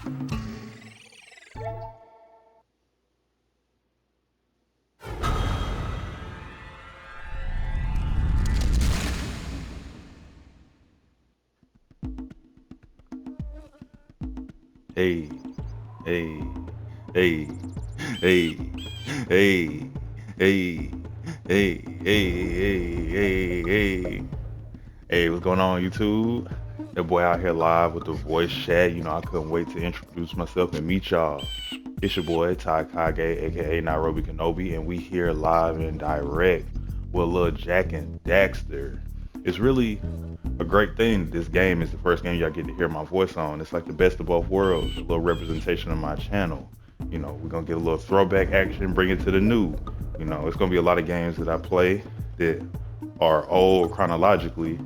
Hey, hey, hey, hey, hey, hey, hey, hey. Hey, what's going on, YouTube? That boy out here live with the voice chat. You know, I couldn't wait to introduce myself and meet y'all. It's your boy, Ty Kage, aka Nairobi Kenobi, and we here live and direct with Lil Jack and Daxter. It's really a great thing. This game is the first game y'all get to hear my voice on. It's like the best of both worlds, a little representation of my channel. You know, we're gonna get a little throwback action, bring it to the new. You know, it's gonna be a lot of games that I play that are old chronologically,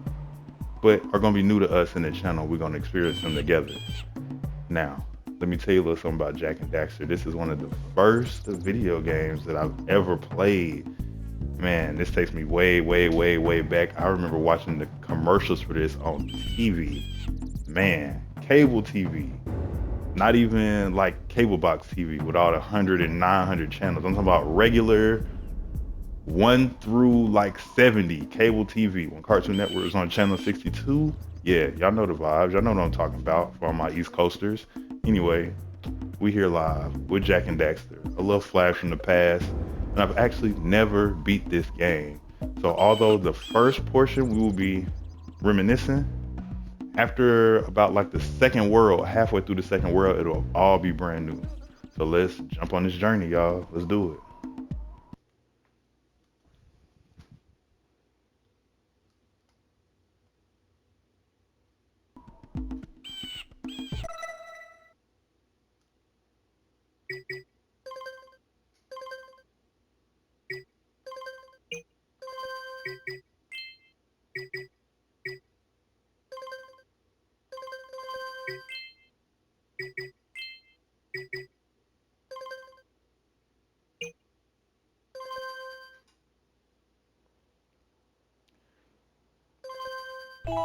but are gonna be new to us in the channel. We're gonna experience them together. Now, let me tell you a little something about Jack and Daxter. This is one of the first video games that I've ever played. Man, this takes me way, way, way, way back. I remember watching the commercials for this on TV. Man, cable TV. Not even like cable box TV with all the 100 and 900 channels. I'm talking about regular 1 through like 70 cable TV when Cartoon Network was on channel 62. Yeah, y'all know the vibes. Y'all know what I'm talking about for all my East Coasters. Anyway, we here live with Jack and Daxter. A little flash from the past. And I've actually never beat this game. So although the first portion we will be reminiscing, after about like the second world, halfway through the second world, it'll all be brand new. So let's jump on this journey, y'all. Let's do it.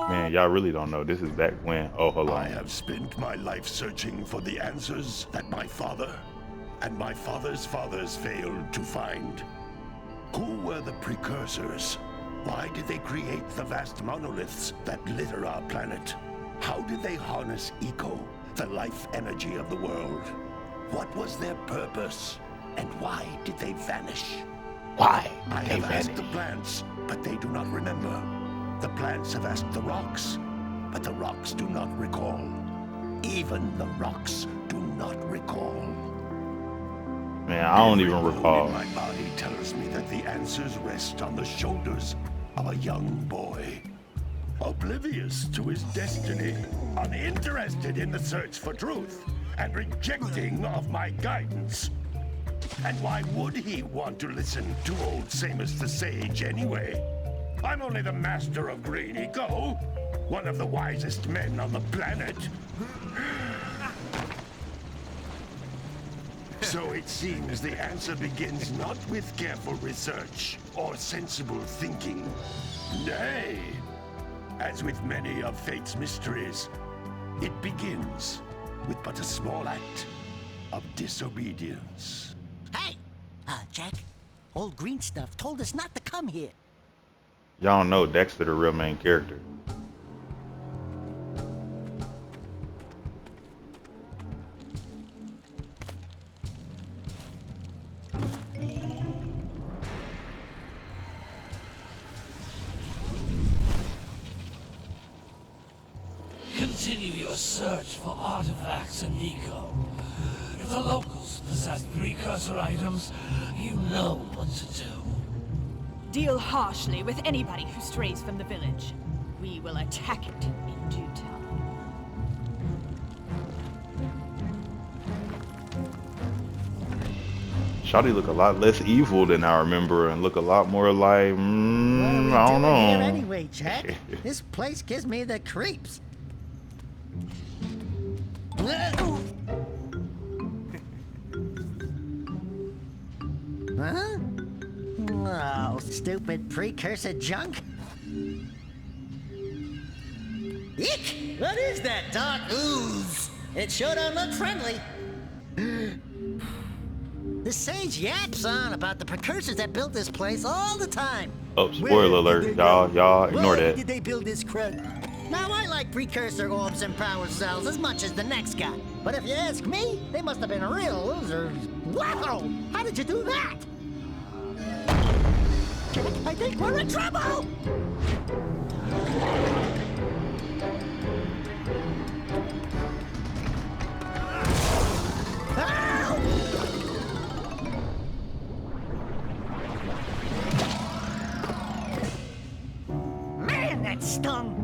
Man, y'all really don't know. This is back when, oh, hold I on. have spent my life searching for the answers that my father and my father's fathers failed to find. Who were the Precursors? Why did they create the vast monoliths that litter our planet? How did they harness Eco, the life energy of the world? What was their purpose? And why did they vanish? Why? I have asked the plants, but they do not remember. The plants have asked the rocks, but the rocks do not recall. Even the rocks do not recall. Man, I don't even Every bone recall. in my body tells me that the answers rest on the shoulders of a young boy. Oblivious to his destiny, uninterested in the search for truth, and rejecting of my guidance. And why would he want to listen to old Samus the Sage anyway? I'm only the master of Green Eco, one of the wisest men on the planet. So it seems the answer begins not with careful research or sensible thinking. Nay, as with many of fate's mysteries, it begins with but a small act of disobedience. Hey! Jack, old green stuff told us not to come here. Y'all don't know Dexter, the real main character. Continue your search for artifacts in Eco. If the locals possess precursor items, you know what to do. Deal harshly with anybody who strays from the village. We will attack it in due time. Shawty look a lot less evil than I remember and look a lot more like, I don't know. Here anyway, Jack? This place gives me the creeps. Huh? Oh, stupid precursor junk. Eek! What is that dark ooze? It sure don't look friendly. The sage yaps on about the precursors that built this place all the time. Oh, spoiler alert, y'all ignore Why that. did they build this crud? Now, I like precursor orbs and power cells as much as the next guy. But if you ask me, they must have been real losers. Wow! How did you do that? Jack, I think we're in trouble! Man, that stung!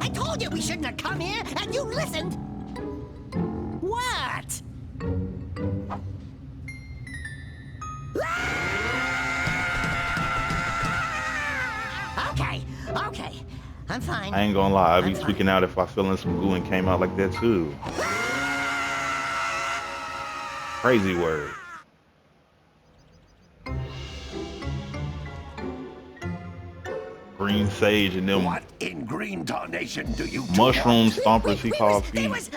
I told you we shouldn't have come here, and you listened! What? Okay, I'm fine. I ain't gonna lie, I'd be I'm fine. freaking out if I fell in some goo and came out like that too. Crazy word. Green sage and them What in green tarnation do you mushroom do? stompers he called feet. I was...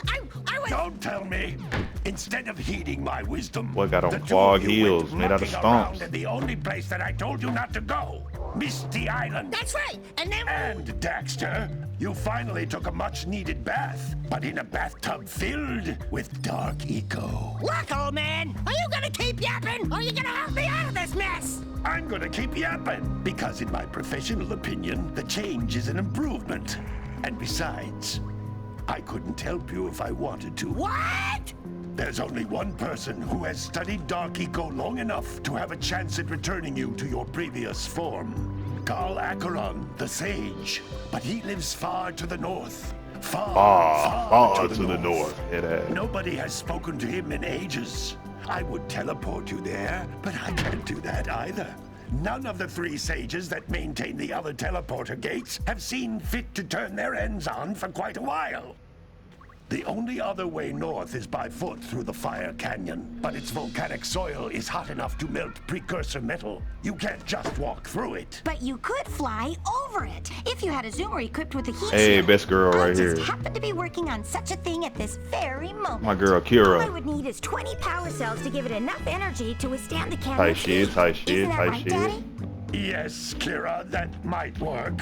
Don't tell me. Instead of heeding my wisdom, Boy got on the two clogged of you heels went made out of mucking around stumps. in the only place that I told you not to go, Misty Island. That's right, and then... And Daxter, you finally took a much-needed bath, but in a bathtub filled with dark eco. Look, old man, are you gonna keep yapping, or are you gonna help me out of this mess? I'm gonna keep yapping, because in my professional opinion, the change is an improvement. And besides, I couldn't help you if I wanted to. What? There's only one person who has studied Dark Eco long enough to have a chance at returning you to your previous form. Carl Acheron, the Sage. But he lives far to the north. Far to the north. Yeah, that. Nobody has spoken to him in ages. I would teleport you there, but I can't do that either. None of the three sages that maintain the other teleporter gates have seen fit to turn their ends on for quite a while. The only other way north is by foot through the Fire Canyon, but its volcanic soil is hot enough to melt precursor metal. You can't just walk through it. But you could fly over it if you had a zoomer equipped with a heat Hey, shield. best girl I right just here. happen to be working on such a thing at this very moment. My girl All I Kira. would need is 20 power cells to give it enough energy to withstand the Tight canyon's shit, heat. tight shit, Isn't that tight right, shit. Daddy? Yes, Kira, that might work.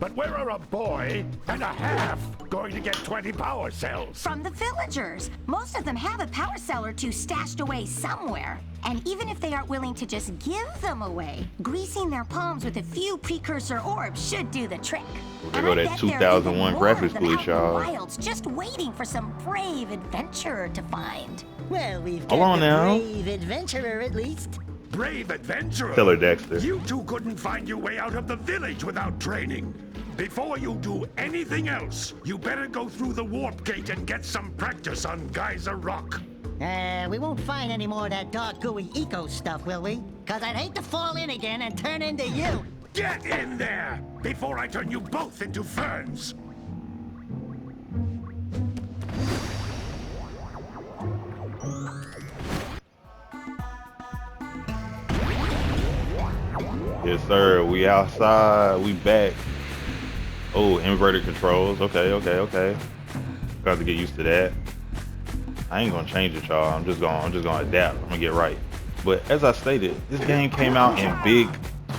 But where are a boy and a half going to get 20 power cells? From the villagers. Most of them have a power cell or two stashed away somewhere. And even if they aren't willing to just give them away, greasing their palms with a few precursor orbs should do the trick. There And go I that bet there are even 2001 more graphics of them police, out in the y'all. wilds just waiting for some brave adventurer to find. Well, we've Hold got on the now. brave adventurer at least. Brave adventurer! Tell her, Daxter. You two couldn't find your way out of the village without training. Before you do anything else, you better go through the warp gate and get some practice on Geyser Rock. We won't find any more of that dark gooey eco stuff, will we? Cause I'd hate to fall in again and turn into you. Get in there before I turn you both into ferns. Yes, sir. We outside. We back. Oh, inverted controls. Okay. Got to get used to that. I ain't gonna change it, y'all. I'm just gonna adapt. I'm gonna get right. But as I stated, this game came out in big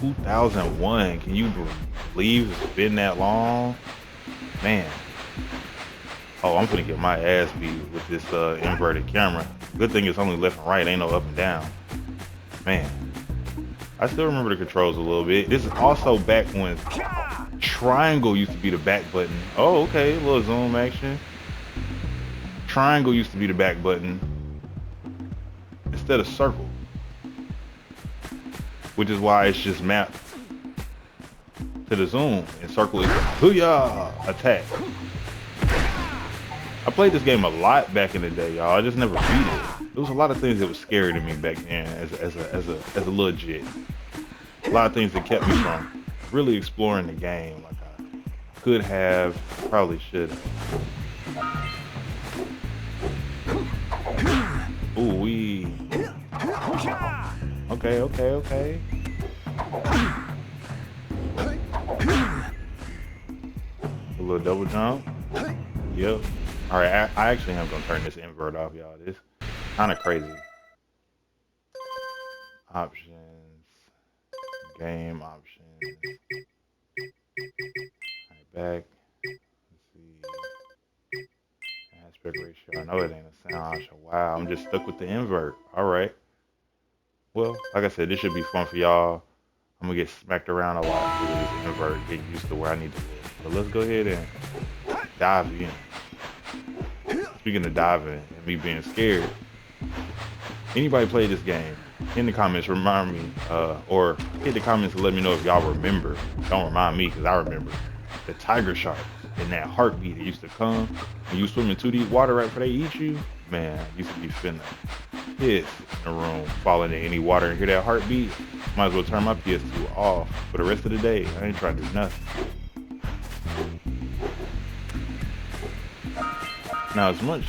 2001. Can you believe it's been that long? Man. Oh, I'm gonna get my ass beat with this inverted camera. Good thing it's only left and right, ain't no up and down. Man. I still remember the controls a little bit. This is also back when triangle used to be the back button. Oh, okay, a little zoom action. Triangle used to be the back button instead of circle, which is why it's just mapped to the zoom, and circle is hoo-yah, attack. I played this game a lot back in the day, y'all. I just never beat it. There was a lot of things that was scary to me back then as a little jit. A lot of things that kept me from really exploring the game like I could have, probably should have. Ooh wee. Okay. A little double jump. Yep. All right, I actually am gonna turn this invert off, y'all. This kind of crazy. Options, game options. All right, back. Let's see. Aspect ratio. I know it ain't a sound option. Wow, I'm just stuck with the invert. All right. Well, like I said, this should be fun for y'all. I'm gonna get smacked around a lot with this invert, getting used to where I need to look. But let's go ahead and dive in. Speaking of diving and me being scared, anybody play this game? In the comments, remind me, or hit the comments and let me know if y'all remember. Don't remind me, because I remember the tiger sharks and that heartbeat that used to come when you swim in too deep water right before they eat you. Man, I used to be finna piss in the room, fall into any water and hear that heartbeat. Might as well turn my PS2 off for the rest of the day. I ain't trying to do nothing. Now, as much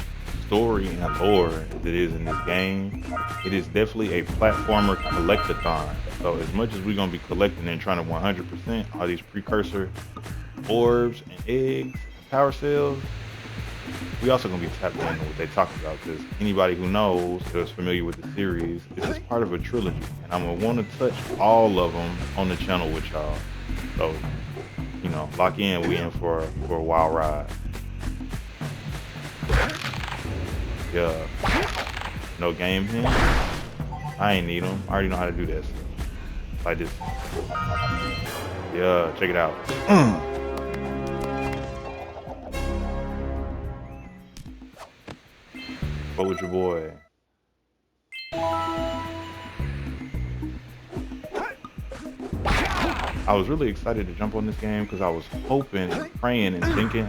story and lore as it is in this game, it is definitely a platformer collectathon. So as much as we're going to be collecting and trying to 100% all these precursor orbs and eggs, power cells, we also going to be tapped into what they talk about, because anybody who knows, that is familiar with the series, this is part of a trilogy, and I'm going to want to touch all of them on the channel with y'all. So, you know, lock in, we in for a wild ride. Yeah, no game hints. I ain't need them. I already know how to do that stuff. Like this. Yeah, check it out. Go with your boy. I was really excited to jump on this game because I was hoping and praying and thinking,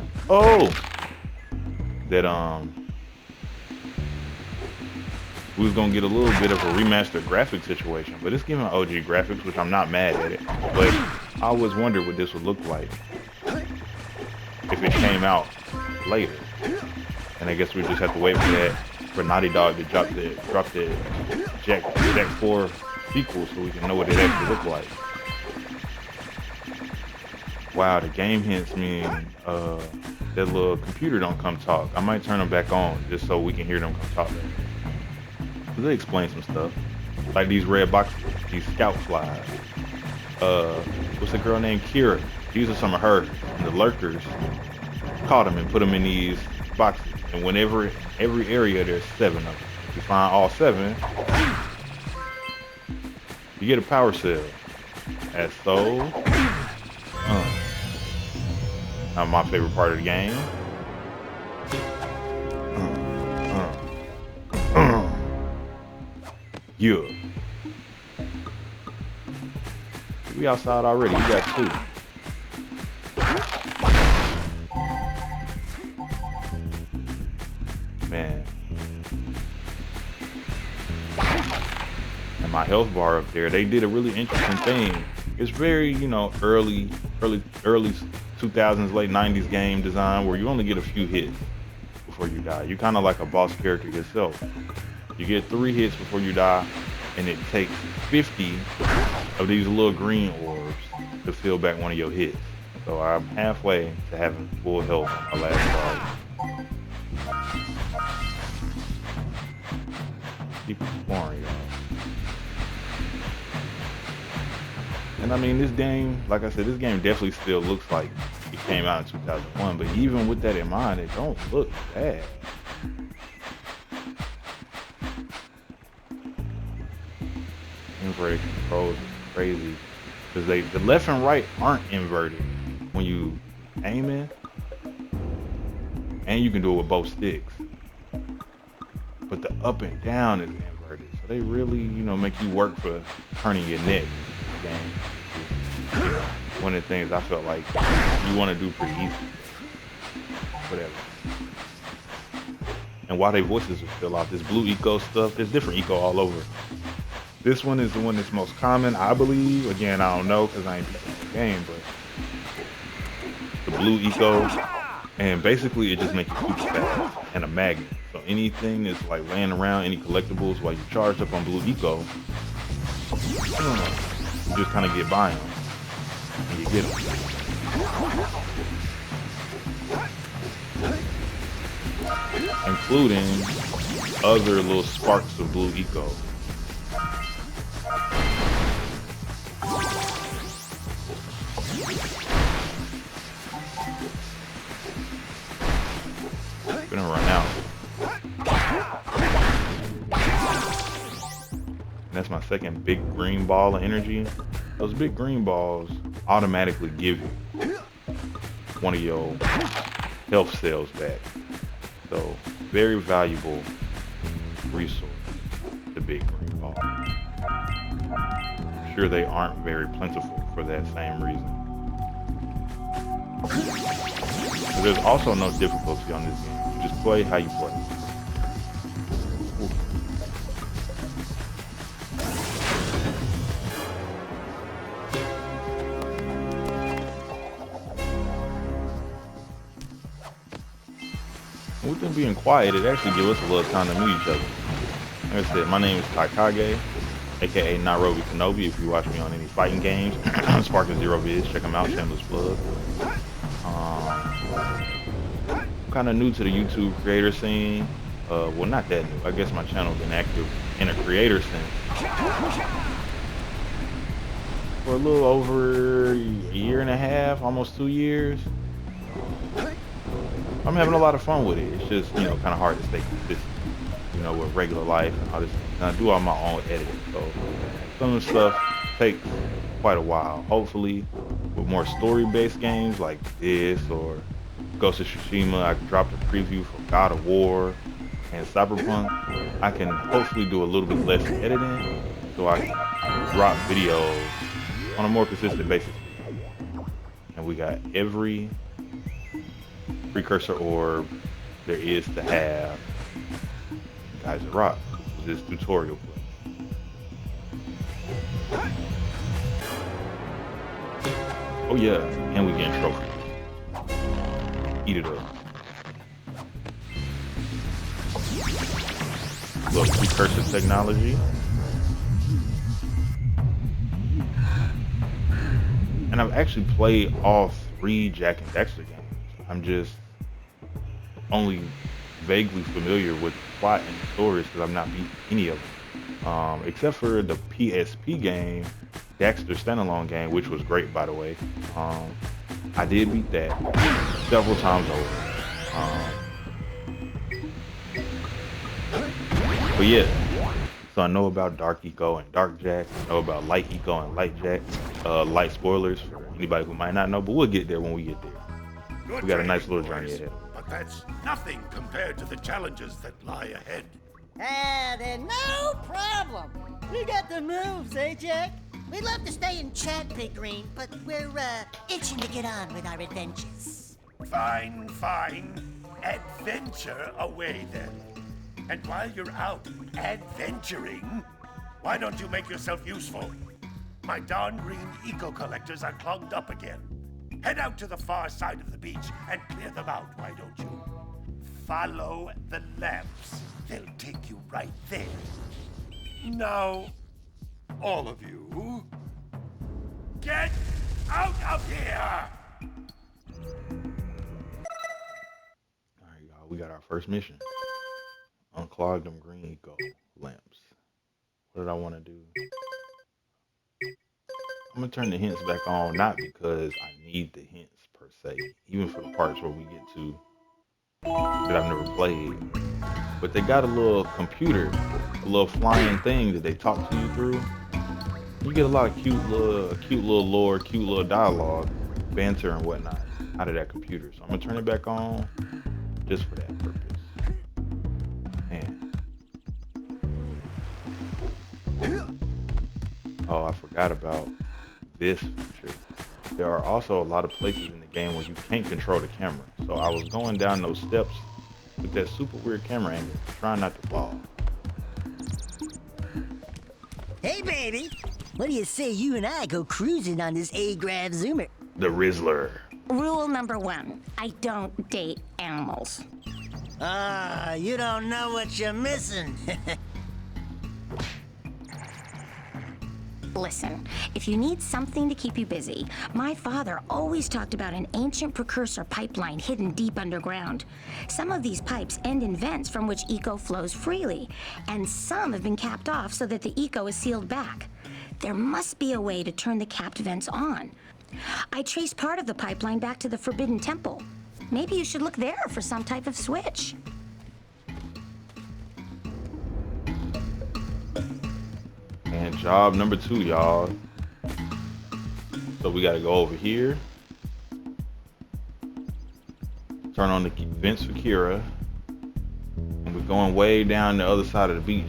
that we was gonna get a little bit of a remastered graphic situation, but it's giving OG graphics, which I'm not mad at it. But I always wondered what this would look like if it came out later. And I guess we just have to wait for that, for Naughty Dog to drop the Jack 4 sequel so we can know what it actually looked like. Wow, the game hints mean that little computer don't come talk. I might turn them back on just so we can hear them come talk. They explain some stuff, like these red boxes, these scout flies. What's the girl named Kira? These are some of her. And the lurkers caught them and put them in these boxes. And whenever, every area, there's 7 of them. If you find all 7, you get a power cell. That's so. Now my favorite part of the game. Yeah. We outside already. We got 2. Man. And my health bar up there, they did a really interesting thing. It's very, you know, early 2000s, late 90s game design where you only get a few hits before you die. You're kind of like a boss character yourself. You get 3 hits before you die, and it takes 50 of these little green orbs to fill back one of your hits. So I'm halfway to having full health on my last card. Keep exploring, y'all. And I mean, this game, like I said, this game definitely still looks like it came out in 2001, but even with that in mind, it don't look bad. Inverted controls is crazy because the left and right aren't inverted when you aiming, and you can do it with both sticks, but the up and down is inverted, so they really, you know, make you work for turning your neck. Game, one of the things I felt like you want to do pretty easy, whatever. And while their voices are still off, this blue eco stuff, there's different eco all over. This one is the one that's most common, I believe. Again, I don't know because I ain't playing the game, but the blue eco, and basically it just makes you super fast and a magnet. So anything that's like laying around, any collectibles while you charge up on blue eco, you just kind of get by them and you get them. including other little sparks of blue eco. Gonna run out. And that's my second big green ball of energy. Those big green balls automatically give you one of your health cells back. So very valuable resource, the big green ball. I'm sure they aren't very plentiful for that same reason. But there's also no difficulty on this game. You just play how you play. With them being quiet, it actually gives us a little time to meet each other. Like I said, my name is Takage, aka Nairobi Kenobi. If you watch me on any fighting games, Sparking Zero Viz, check them out, shameless plug. I'm kind of new to the YouTube creator scene. Well, not that new. I guess my channel's been active in a creator sense for a little over a year and a half, almost 2 years. I'm having a lot of fun with it. It's just, you know, kind of hard to stay consistent, you know, with regular life and all this. And I do all my own editing, so some of the stuff takes quite a while. Hopefully, with more story-based games like this or Ghost of Tsushima, I dropped a preview for God of War and Cyberpunk. I can hopefully do a little bit less editing, so I can drop videos on a more consistent basis. And we got every Precursor orb there is to have. Guys at Rock, this tutorial play. Oh yeah, and we getting trophies. Eat it up. Look, Precursor technology. And I've actually played all 3 Jak and Daxter games. I'm just only vaguely familiar with the plot and the stories because I've not beat any of them. Except for the PSP game, Daxter standalone game, which was great, by the way. I did beat that several times over. But yeah, so I know about Dark Eco and Dark Jak. I know about Light Eco and Light Jak. Light spoilers for anybody who might not know, but we'll get there when we get there. We got a nice little journey ahead. But that's nothing compared to the challenges that lie ahead. Then no problem. We got the moves, eh, Jak? We'd love to stay and chat, Big Green, but we're, itching to get on with our adventures. Fine, fine. Adventure away then. And while you're out adventuring, why don't you make yourself useful? My darn green eco-collectors are clogged up again. Head out to the far side of the beach and clear them out, why don't you? Follow the lamps. They'll take you right there. Now, all of you, get out of here! Alright, y'all, we got our first mission. Unclog them green eco lamps. What did I want to do? I'm gonna turn the hints back on, not because I need the hints per se, even for the parts where we get to that I've never played. But they got a little computer, a little flying thing that they talk to you through. You get a lot of cute little lore, cute little dialogue, banter and whatnot out of that computer. So I'm gonna turn it back on just for that purpose. Man. Oh, I forgot about this feature. There are also a lot of places in the game where you can't control the camera. So I was going down those steps with that super weird camera angle, trying not to fall. Hey, baby. What do you say you and I go cruising on this A-Grav Zoomer? The Rizzler. Rule number 1, I don't date animals. Ah, you don't know what you're missing. Listen, if you need something to keep you busy, my father always talked about an ancient precursor pipeline hidden deep underground. Some of these pipes end in vents from which eco flows freely, and some have been capped off so that the eco is sealed back. There must be a way to turn the capped vents on. I traced part of the pipeline back to the Forbidden Temple. Maybe you should look there for some type of switch. And job number 2, y'all. So we gotta go over here. Turn on the vents for Kira. And we're going way down the other side of the beach.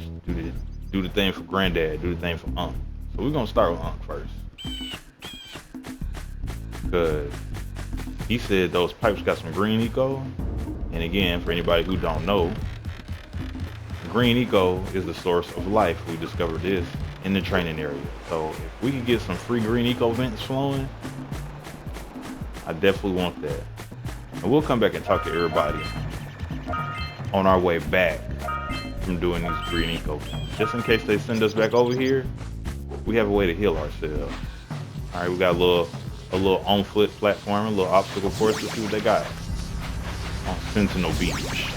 Do the thing for Granddad, do the thing for Unc. So we're gonna start with Unc first. Because he said those pipes got some green eco. And again, for anybody who don't know, green eco is the source of life. We discovered this in the training area. So if we can get some free green eco vents flowing, I definitely want that. And we'll come back and talk to everybody on our way back from doing these green eco vents. Just in case they send us back over here, we have a way to heal ourselves. All right, we got a little on-foot platform, a little obstacle course. Let's see what they got on Sentinel Beach.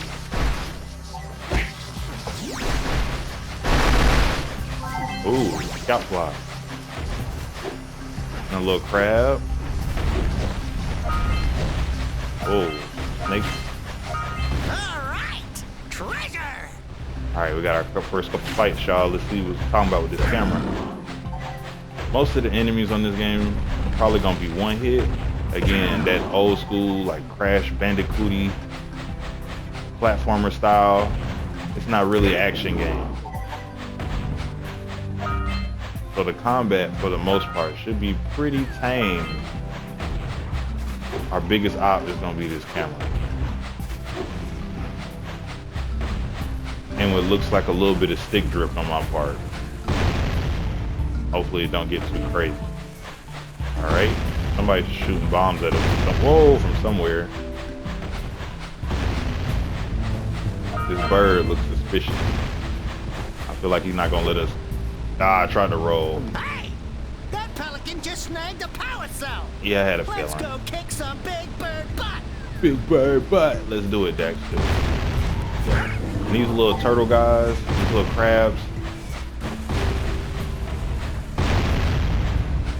Ooh, scout fly. And a little crab. Oh, snake. Alright, treasure! Alright, we got our first couple fights, y'all. Let's see what's talking about with this camera. Most of the enemies on this game are probably gonna be one hit. Again, that old school, like Crash Bandicooty platformer style. It's not really an action game. So the combat, for the most part, should be pretty tame. Our biggest op is gonna be this camera. And what looks like a little bit of stick drift on my part. Hopefully it don't get too crazy. All right, somebody's shooting bombs at us. Whoa, from somewhere. This bird looks suspicious. I feel like he's not gonna let us. Ah, I tried to roll. Hey! That pelican just snagged a power cell! Yeah, I had a Let's feeling. go kick some big bird butt! Big bird butt. Let's do it, Daxter. And these little turtle guys, these little crabs,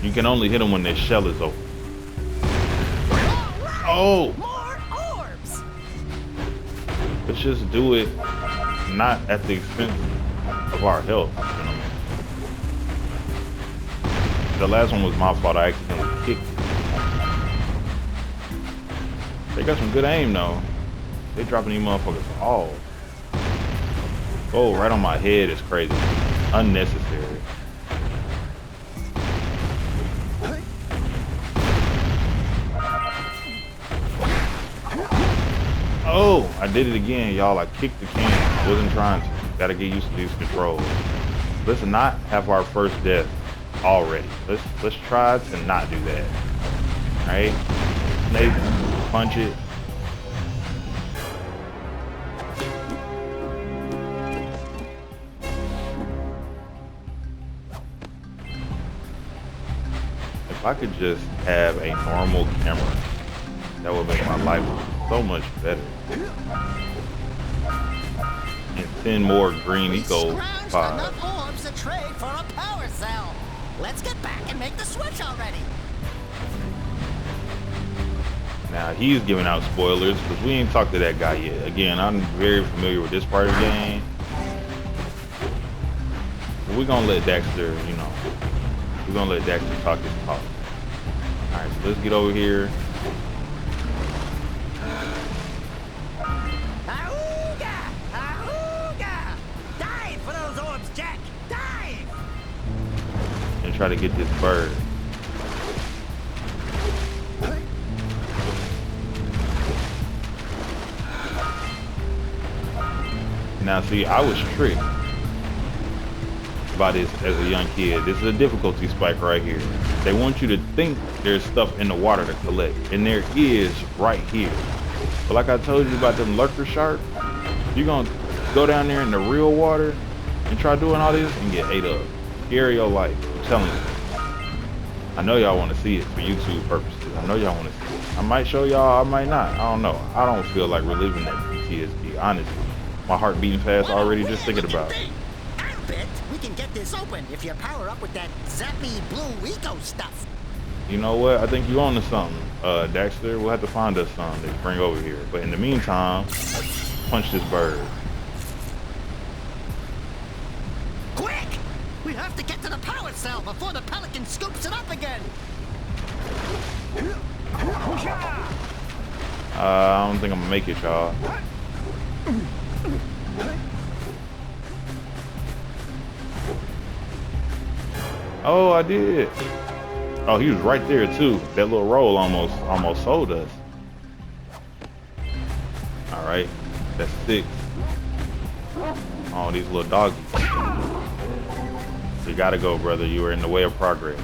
you can only hit them when their shell is open. Right. Oh! More orbs! Let's just do it not at the expense of our health. You know what I mean? The last one was my fault. I accidentally kicked. They got some good aim though. They dropping these motherfuckers all. Oh, right on my head is crazy. Unnecessary. Oh, I did it again, y'all. I kicked the can. I wasn't trying to. Gotta get used to these controls. Let's not have our first death already. Let's try to not do that. Alright? Snake, punch it. If I could just have a normal camera, that would make my life so much better. And 10 more green eco Scrounged pods. enough orbs to trade for a power cell. Let's get back and make the switch already. Now he's giving out spoilers because we ain't talked to that guy yet. Again, I'm very familiar with this part of the game. But we're gonna let Daxter, you know, we're gonna let Daxter talk his talk. Alright, so let's get over here. Auga! Auga! Dive for those orbs, Jack! Dive! And try to get this bird. Now see, I was tricked by this as a young kid. This is a difficulty spike right here. They want you to think there's stuff in the water to collect, and there is right here. But like I told you about them lurker sharks, you're gonna go down there in the real water and try doing all this and get ate up. Scare your life. telling you. I know y'all want to see it for YouTube purposes. I know y'all want to see it. I might show y'all, I might not. I don't know. I don't feel like reliving that PTSD, honestly. My heart beating fast already just thinking about it. I bet we can get this open if you power up with that zappy blue eco stuff. You know what? I think you on to something. Daxter, we'll have to find us something to bring over here. But in the meantime, punch this bird. Quick! We have to get to the power cell before the pelican scoops it up again. I don't think I'm gonna make it, y'all. Oh, I did. Oh, he was right there too. That little roll almost sold us. All right, that's 6. Oh, these little doggies. You gotta go, brother. You are in the way of progress.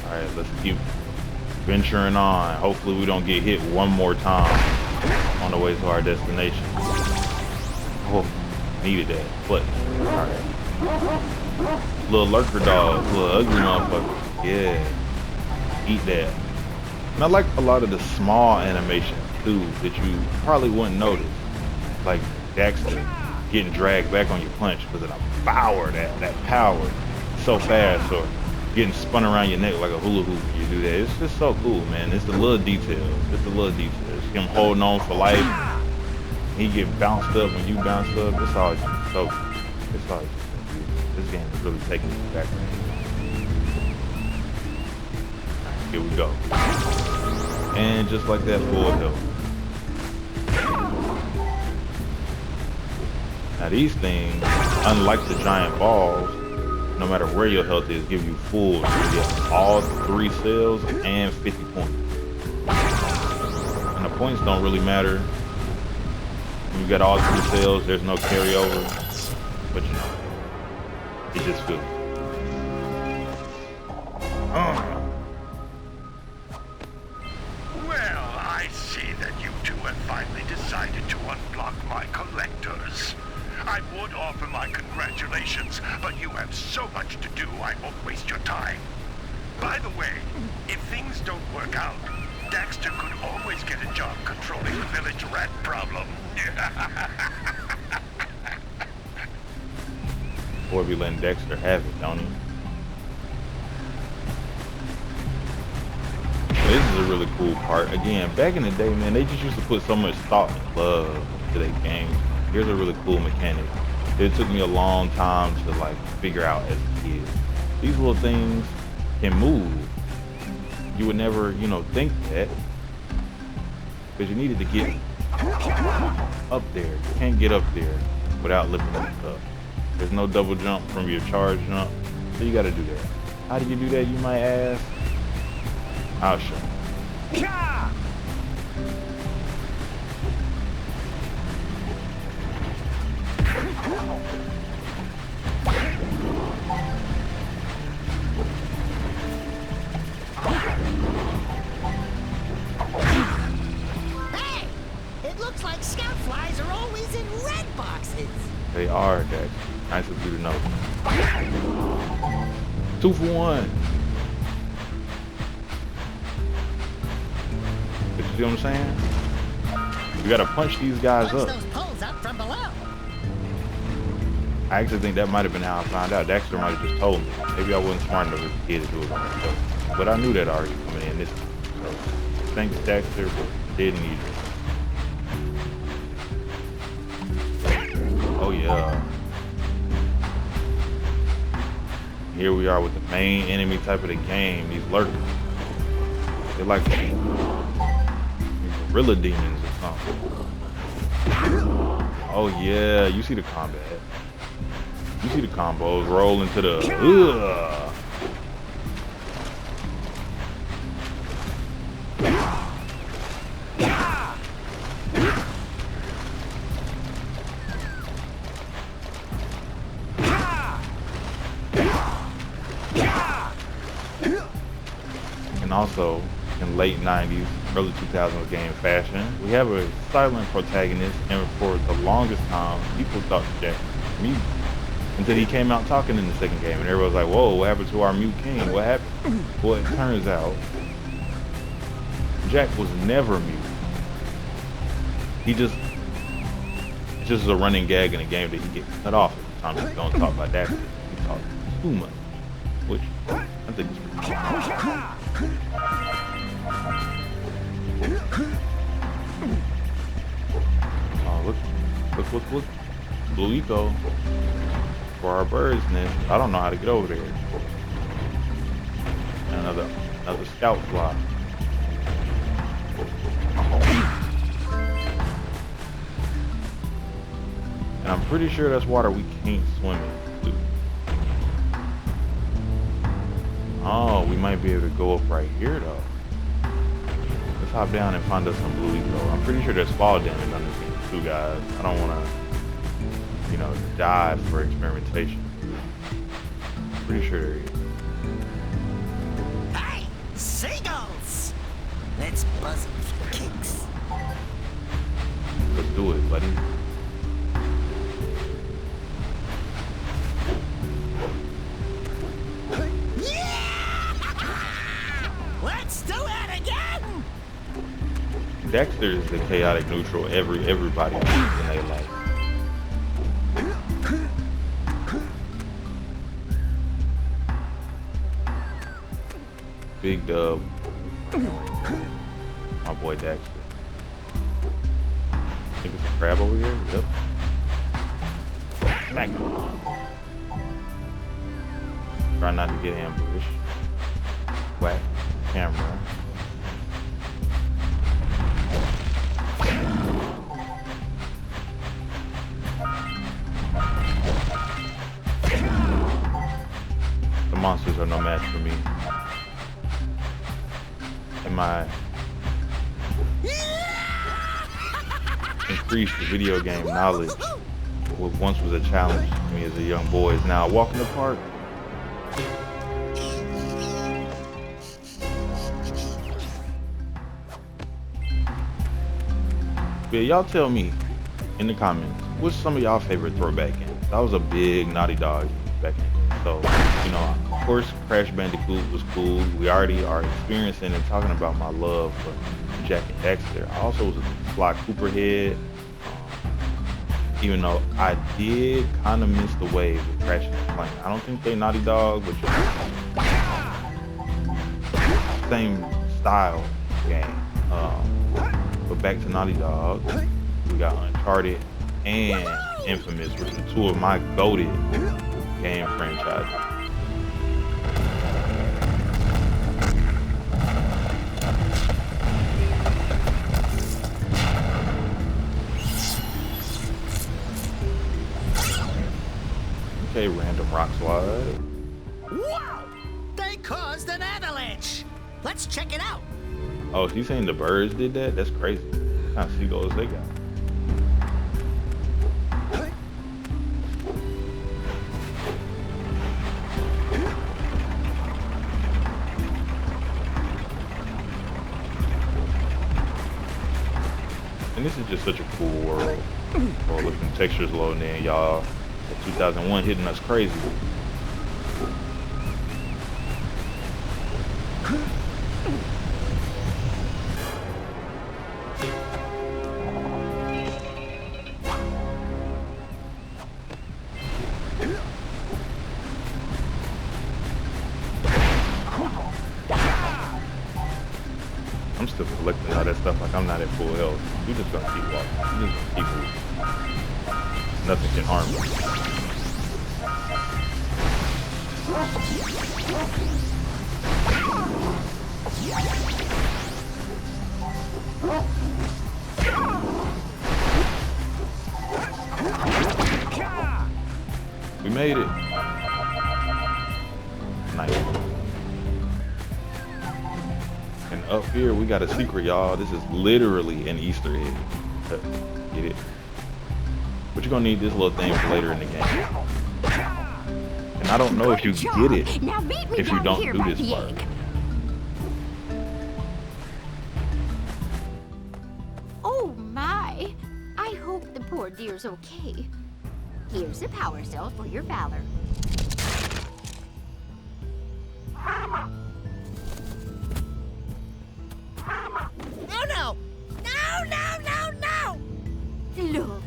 All right, let's keep venturing on. Hopefully we don't get hit one more time on the way to our destination. Oh, needed that. But, all right. Little lurker dogs, little ugly motherfuckers. Yeah. Eat that. And I like a lot of the small animations too that you probably wouldn't notice. Like Daxter getting dragged back on your punch because of the power, that power so fast, or getting spun around your neck like a hula hoop when you do that. It's just so cool, man. It's the little details. It's the little details. Him holding on for life. He get bounced up when you bounce up. It's all just so good. It's all just so good. This game is really taking me back. Right, here we go. And just like that, full health. Now these things, unlike the giant balls, no matter where your health is, give you full. You get all 3 cells and 50 points. And the points don't really matter. When you got all 3 cells, there's no carryover. But you know, it just feels. Well, I see that you two have finally decided to unblock my collectors. I would offer my congratulations, but you have so much to do, I won't waste your time. By the way, if things don't work out, Daxter could always get a job controlling the village rat problem. Boy, be letting Daxter have it, don't he? This is a really cool part. Again, back in the day, man, they just used to put so much thought and love into their games. Here's a really cool mechanic. It took me a long time to like figure out as a kid. These little things can move. You would never, you know, think that, because you needed to get up there. You can't get up there without lifting it up. There's no double jump from your charge jump, so you got to do that. How do you do that, you might ask? I'll show you. Hey! It looks like scout flies are always in red boxes. They are, Dax. Nice of you to know. 2 for 1. But you see what I'm saying? You gotta punch these guys Punch up. those poles up from below. I actually think that might have been how I found out. Daxter might have just told me. Maybe I wasn't smart enough as a kid to do it by myself. But I knew that already coming in this time. So thanks, Daxter, but didn't need it. Oh yeah. Here we are with the main enemy type of the game, these lurkers. They're like these gorilla demons or something. Oh yeah, you see the combat. You see the combos roll into the And also, in late 90s, early 2000s game fashion, we have a silent protagonist, and for the longest time, people thought that me until he came out talking in the second game, and everybody was like, "Whoa, what happened to our mute king? What happened?" Well, it turns out Jack was never mute. It's just a running gag in the game that he gets cut off every time he's gonna talk about Daxter. He talks too much, which I think is pretty cool. Oh, look, Blue Eco for our bird's nest. I don't know how to get over there. Another scout fly. And I'm pretty sure that's water we can't swim in. Oh, we might be able to go up right here though. Let's hop down and find us some Blue Eco. I'm pretty sure there's fall damage on this game too, guys. I don't want to, die for experimentation. Pretty sure there is. Hey, seagulls! Let's buzz them for kicks. Let's do it, buddy. Yeah! Let's do it again! Daxter is the chaotic neutral everybody needs in their life. Big dub. My boy Daxter. Think it's a crab over here? Yep. Smack him. Try not to get ambushed. Whack. Camera. The monsters are no match for me. And my increased video game knowledge, what once was a challenge to me as a young boy, is now a walk in the park. Yeah, y'all tell me in the comments, what's some of y'all favorite throwback games? I was a big Naughty Dog back in the day. So, of course, Crash Bandicoot was cool. We already are experiencing and talking about my love for Jack and Daxter. I also was a Sly Cooper head, even though I did kind of miss the wave with Crash and Plain. I don't think they Naughty Dog, but same style game. But back to Naughty Dog, we got Uncharted and Infamous, which are two of my goated game franchises. Okay, random rock slide. Wow! They caused an avalanche! Let's check it out! Oh, she's saying the birds did that? That's crazy. What kind of seagulls they got? And this is just such a cool world. Oh, look, the textures loading in, y'all. 2001 hitting us crazy. I'm still collecting all that stuff like I'm not at full health. We're just gonna keep walking. We're just gonna keep moving. Nothing can harm me. We made it. Nice. And up here we got a secret, y'all. This is literally an Easter egg. Get it? But you're gonna need this little thing for later in the game. And I don't know if you get it if you don't do this part. Oh my! I hope the poor dear's okay. Here's a power cell for your valor. Oh no! No, no, no, no! Look,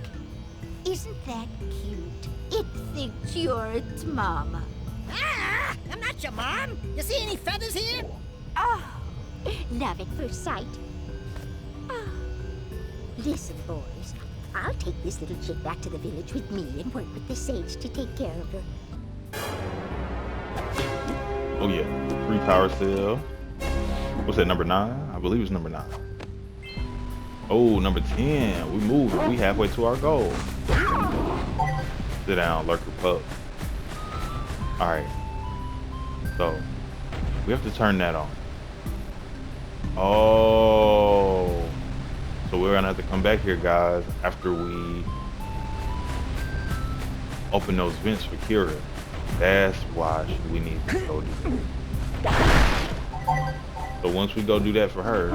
isn't that cute? It thinks you're its mama. Ah! I'm not your mom! You see any feathers here? Oh, love at first sight. Oh. Listen, boys, I'll take this little chick back to the village with me and work with the sage to take care of her. Oh yeah, 3 power cell. What's that, number 9? I believe it's number 9. Oh, number 10. We moved. We halfway to our goal. Sit down, lurker pup. Alright. So, we have to turn that on. Oh. So we're gonna have to come back here, guys, after we open those vents for Kira. That's why we need to go do that. So once we go do that for her,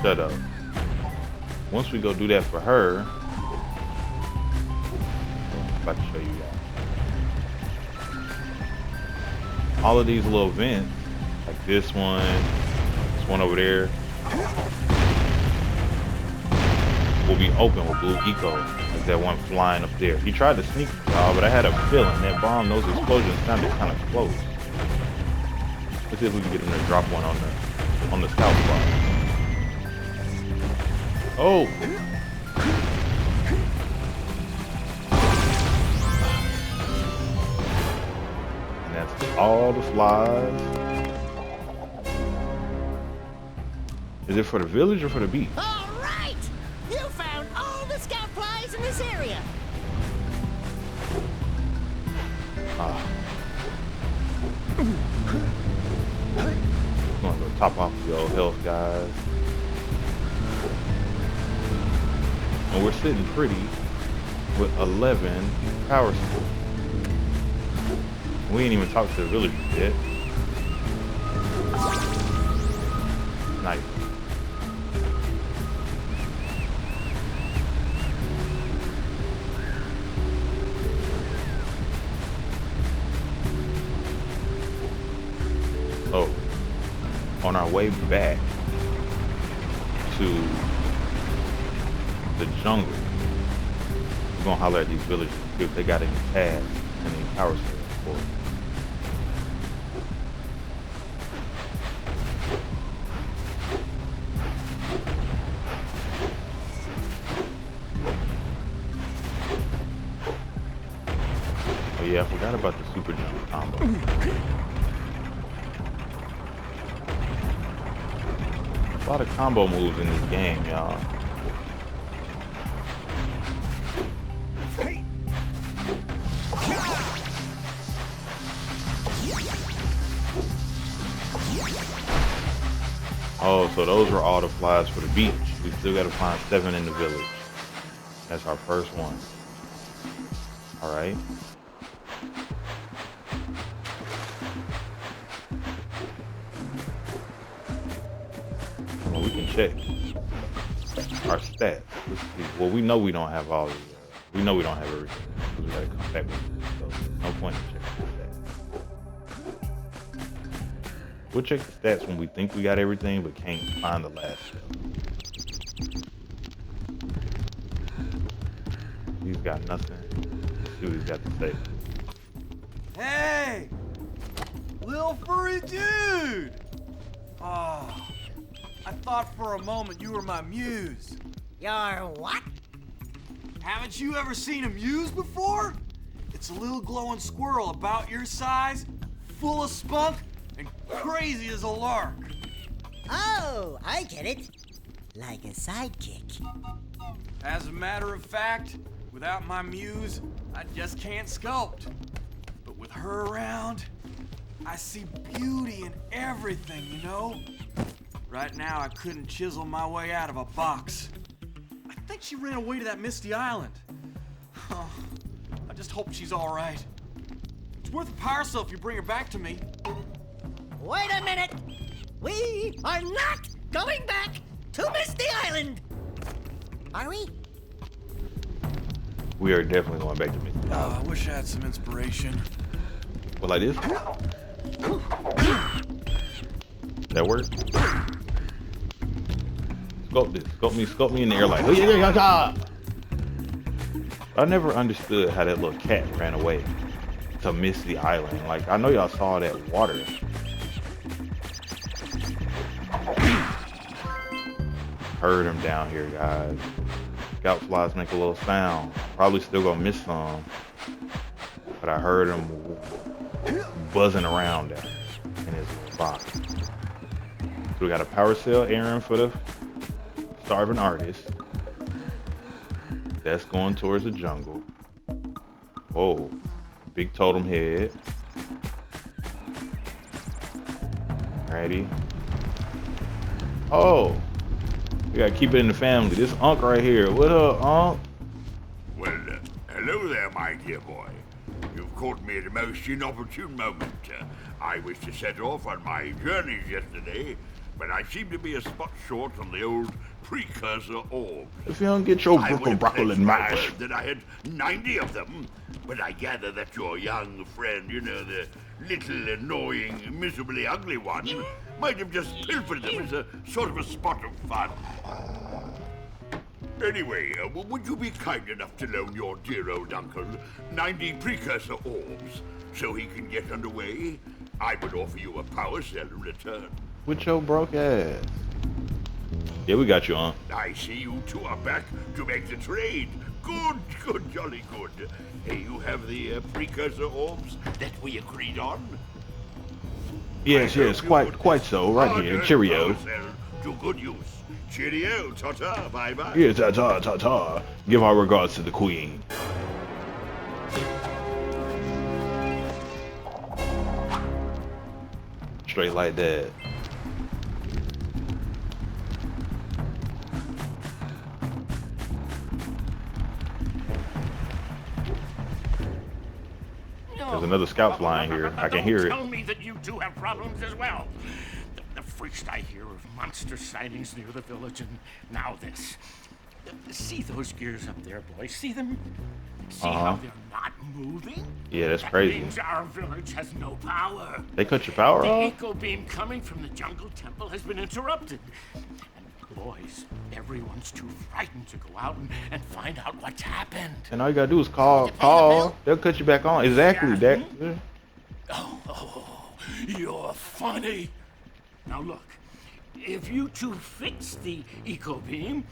shut up. Once we go do that for her, I'm about to show you guys. All of these little vents, like this one over there, will be open with blue eco, like that one flying up there. He tried to sneak y'all, but I had a feeling that bomb, those explosions sounded kind of close. Let's see if we can get him to drop one on the scout spot. Oh! And that's all the flies. Is it for the village or for the beach? All right! You found all the scout flies in this area. I'm gonna go top off the old health, guys. And we're sitting pretty with 11 power skills. We ain't even talked to the villagers yet. Nice. Oh, on our way back to the jungle, we're gonna holler at these villagers if they got any tabs and any power cells for us. Oh yeah, I forgot about the super jump combo. A lot of combo moves in this game, y'all. Oh, so those were all the flies for the beach. We still gotta find 7 in the village. That's our first one. Alright. Well, we can check our stats. Let's see. Well, we know we don't have all the, we know we don't have everything, because we gotta come back with it. So no point in checking the stats. We'll check the stats when we think we got everything, but can't find the last step. He's got nothing. Let's see what he's got to say. Hey! Little furry dude! Oh, I thought for a moment you were my muse. Your what? Haven't you ever seen a muse before? It's a little glowing squirrel about your size, full of spunk, and crazy as a lark. Oh, I get it. Like a sidekick. As a matter of fact, without my muse, I just can't sculpt. But with her around, I see beauty in everything, you know? Right now, I couldn't chisel my way out of a box. I think she ran away to that misty island. Oh, I just hope she's all right. It's worth a power cell if you bring her back to me. Wait a minute! We are not going back to Misty Island! Are we? We are definitely going back to Misty Oh, I Island. wish I had some inspiration. Well, like this? That work? Sculpt me in the air like, oh yeah. I never understood how that little cat ran away to Misty Island. Like, I know y'all saw that water. Heard him down here, guys. Scout flies make a little sound. Probably still gonna miss some, but I heard him buzzing around there in his little box. So we got a power cell errand for the starving artist. That's going towards the jungle. Whoa, big totem head. Ready? Oh, we gotta keep it in the family. This Unc right here. What up, Unc? Well, hello there, my dear boy. You've caught me at a most inopportune moment. I was to set off on my journeys yesterday, but I seem to be a spot short on the old Precursor orbs. If you don't get your I would have broccoli pledged and my mash. word that I had 90 of them, but I gather that your young friend, you know, the little annoying, miserably ugly one, might have just pilfered them as a sort of a spot of fun. Anyway, would you be kind enough to loan your dear old uncle 90 Precursor orbs so he can get underway? I would offer you a power cell in return. With your broke ass. Yeah, we got you, Unc. I see you two are back to make the trade. Good, jolly good. Hey, you have the Precursor orbs that we agreed on? Yes, quite so. Right here. Cheerio. Power cell to good use. Cheerio, ta-ta, bye-bye. Yeah, ta-ta. Give our regards to the queen. Straight like that. There's another scout flying here. I can hear it. Tell me that you two have problems as well. The first I hear of monster sightings near the village, and now this. See those gears up there, boys? See them? See how they're not moving? Yeah, that's That crazy. means our village has no power. They cut your power The off? eco beam coming from the jungle temple has been interrupted. And boys, everyone's too frightened to go out and find out what's happened. And all you gotta do is call. They'll cut you back on. Exactly, Daxter. Oh, you're funny. Now look, if you two fix the eco beam,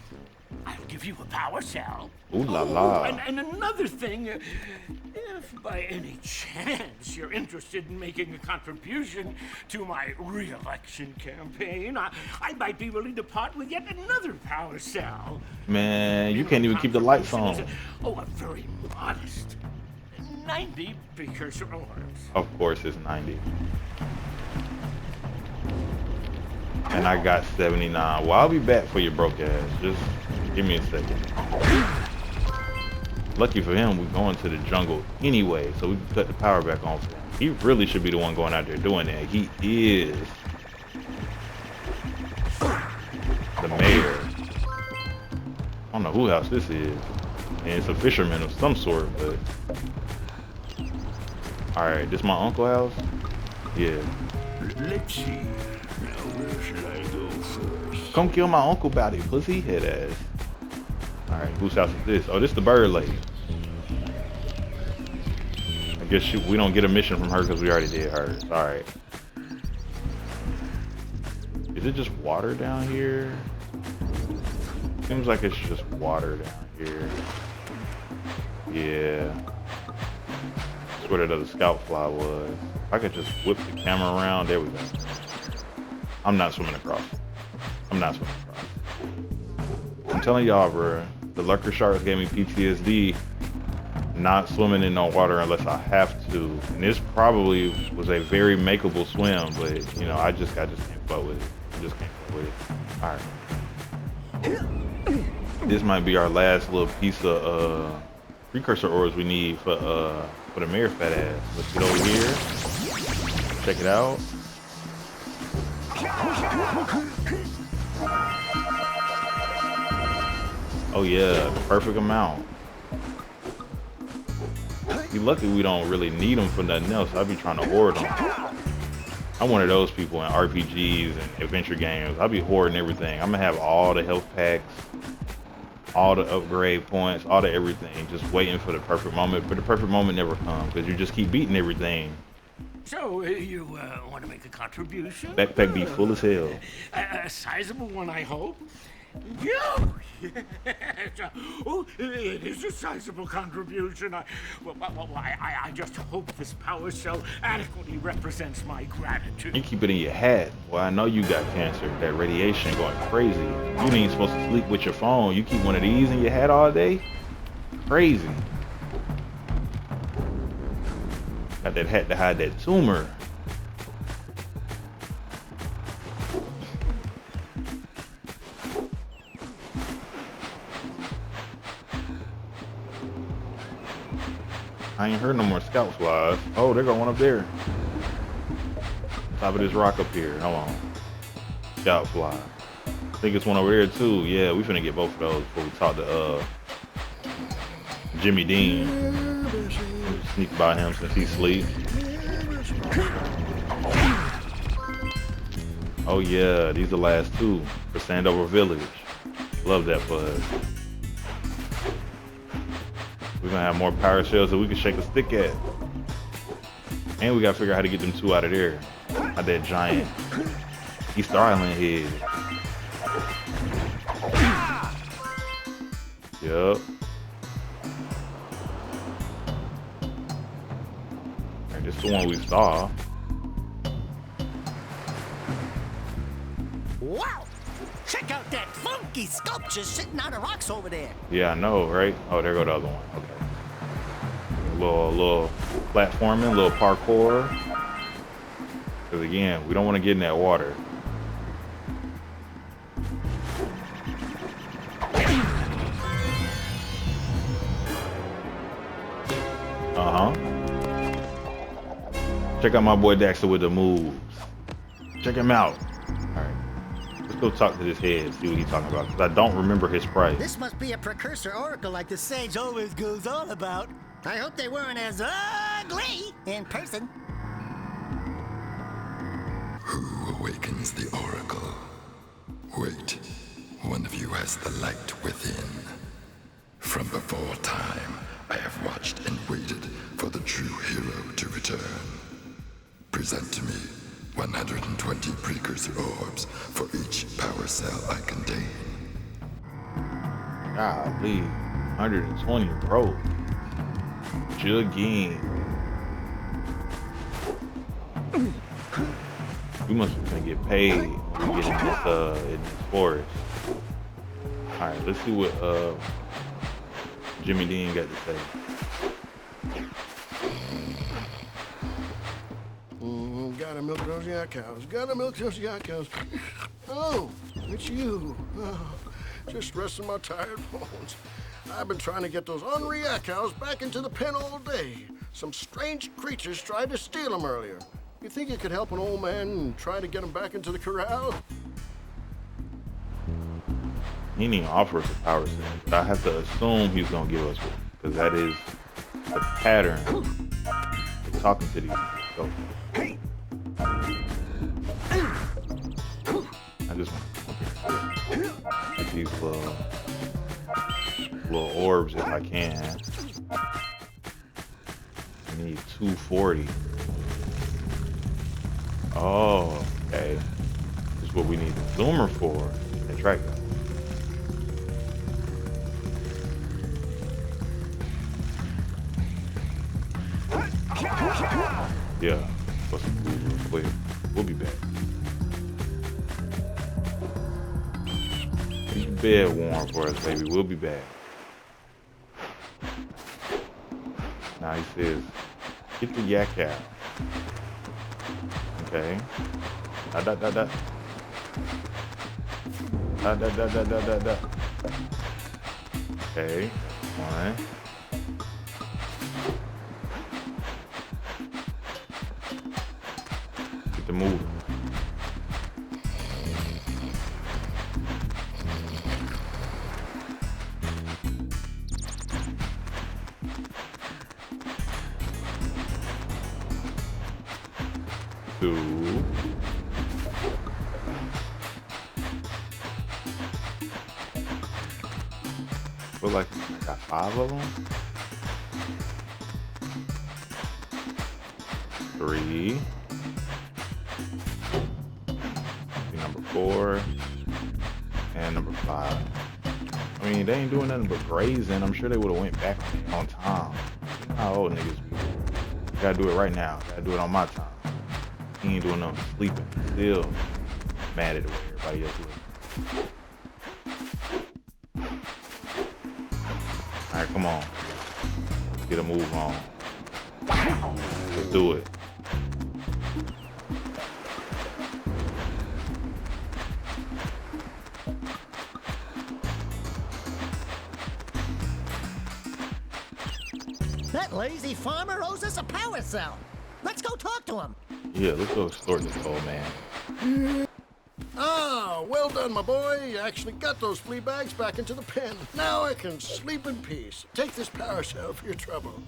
I'll give you a power cell. Ooh la la. And another thing, if by any chance you're interested in making a contribution to my re-election campaign, I might be willing to part with yet another power cell. Man, you can't even keep the lights on. Oh, a very modest 90 Precursor orbs. Of course it's 90. And I got 79. Well, I'll be back for your broke ass. Just give me a second. Lucky for him, we're going to the jungle anyway, so we can cut the power back on for him. He really should be the one going out there doing that. He is the mayor. I don't know who house this is. And it's a fisherman of some sort, but... Alright, this my uncle's house? Yeah. Let's see. Now, where should I go first? Come kill my uncle about it, pussy head ass. Alright, whose house is this? Oh, this is the bird lady. I guess we don't get a mission from her because we already did hers. Alright. Is it just water down here? Seems like it's just water down here. Yeah. That's where that other scout fly was. If I could just whip the camera around, there we go. I'm not swimming across. I'm not swimming across. I'm telling y'all, bro, the lurker sharks gave me PTSD not swimming in no water unless I have to. And this probably was a very makeable swim, but you know, I just can't fuck with it. I just can't fuck with it. Alright. This might be our last little piece of precursor ores we need for the mayor's fat ass. Let's get over here. Check it out. Oh yeah, the perfect amount. We lucky we don't really need them for nothing else. I be trying to hoard them. I'm one of those people in RPGs and adventure games. I be hoarding everything. I'm gonna have all the health packs, all the upgrade points, all the everything, just waiting for the perfect moment. But the perfect moment never comes because you just keep beating everything. So, you want to make a contribution? Backpack be full as hell. A sizable one, I hope. Yeah. Oh, it is a sizable contribution. I just hope this power cell adequately represents my gratitude. You keep it in your hat. Well, I know you got cancer. That radiation going crazy. You ain't supposed to sleep with your phone. You keep one of these in your hat all day? Crazy. Got that hat to hide that tumor. I ain't heard no more scouts flies. Oh, there go one up there. Top of this rock up here. Hold on. Scout fly. I think it's one over there too. Yeah, we finna get both of those before we talk to Jimmy Dean. Sneak by him since he's asleep. Oh yeah, these are the last two for Sandover Village. Love that buzz. We're gonna have more power shells that we can shake a stick at. And we gotta figure out how to get them two out of there. Out that giant Easter Island head. Yup. And this is the one we saw. Wow! Check out that funky sculpture sitting on the rocks over there. Yeah, I know, right? Oh, there go the other one. Okay. A little platforming, a little parkour. Because again, we don't want to get in that water. Check out my boy Daxter with the moves. Check him out. All right. Let's go talk to this head, see what he's talking about. Because I don't remember his price. This must be a Precursor oracle like the sage always goes on about. I hope they weren't as ugly in person. Who awakens the oracle? Wait, one of you has the light within. From before time, I have watched and waited for the true hero to return. Present to me 120 precursor orbs for each power cell I contain. Golly, 120, bro. Jugging. We must be gonna get paid when we get in this forest. Alright, let's see what Jimmy Dean got to say. Gotta milk those yak cows. Gotta milk those yak cows. Oh, it's you. Oh, just resting my tired bones. I've been trying to get those ornery yak cows back into the pen all day. Some strange creatures tried to steal them earlier. You think you could help an old man and try to get them back into the corral? He didn't even offer us a power set, but I have to assume he's gonna give us one, because that is the pattern of talking to these people. I just want to get these little orbs if I can. I need 240. Oh, okay. This is what we need the zoomer for. And track that. Yeah, supposed to move real quick. We'll be back. Keep the bed warm for us, baby. We'll be back. Now he says, get the yak out. Okay. Da da da da. Da da da da da da da. Okay. One. Get the moving. 2. Look like I got 5 of them. 3. Number 4. And number 5. I mean, they ain't doing nothing but grazing. I'm sure they would have went back on time. You know how old niggas be. Gotta do it right now. Gotta do it on my time. He ain't doing no sleeping. Still mad at the way everybody else is. Alright, come on. Let's get a move on. Let's do it. That lazy farmer owes us a power cell. Let's go talk to him. Yeah, let's go extort this old man. Ah, well done, my boy. You actually got those flea bags back into the pen. Now I can sleep in peace. Take this power cell for your trouble.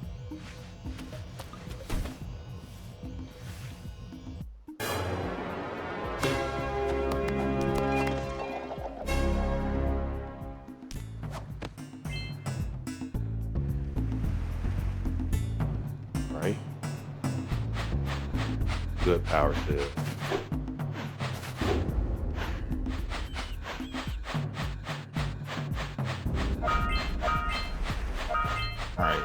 Right? Good power cell. Alright.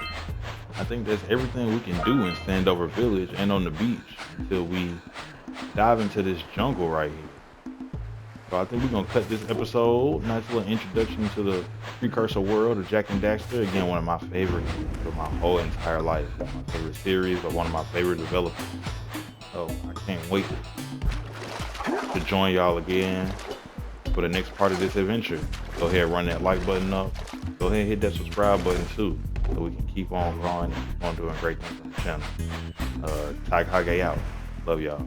I think that's everything we can do in Standover Village and on the beach until we dive into this jungle right here. So I think we're gonna cut this episode. Nice little introduction to the Precursor world of Jak and Daxter. Again, one of my favorites for my whole entire life. One of my favorite series, but one of my favorite developers. So I can't wait to join y'all again for the next part of this adventure. Go ahead and run that like button up. Go ahead and hit that subscribe button too, so we can keep on growing and keep on doing great things on the channel. Taikage out. Love y'all.